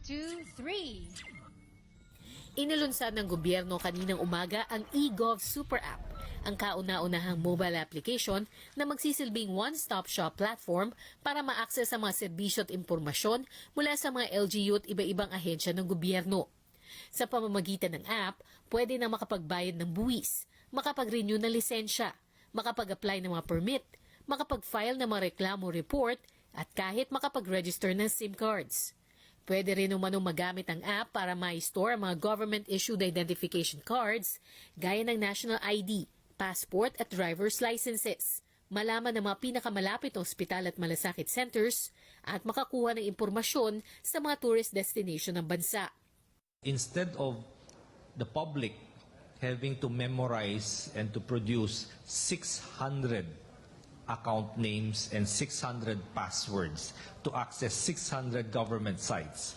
2, 3. Inilunsad ng gobyerno kaninang umaga ang eGov Super App, ang kauna-unahang mobile application na magsisilbing one-stop shop platform para ma-access ang mga serbisyo at impormasyon mula sa mga LGU at iba-ibang ahensya ng gobyerno. Sa pamamagitan ng app, pwede na makapagbayad ng buwis, makapag-renew ng lisensya, makapag-apply ng mga permit, makapag-file ng mga reklamo report, at kahit makapag-register ng SIM cards. Pwede rin umanong magamit ang app para ma-store ang mga government-issued identification cards gaya ng national ID, passport at driver's licenses, malaman ng mga pinakamalapit na ospital at malasakit centers, at makakuha ng impormasyon sa mga tourist destination ng bansa. Instead of the public having to memorize and to produce 600 account names and 600 passwords to access 600 government sites,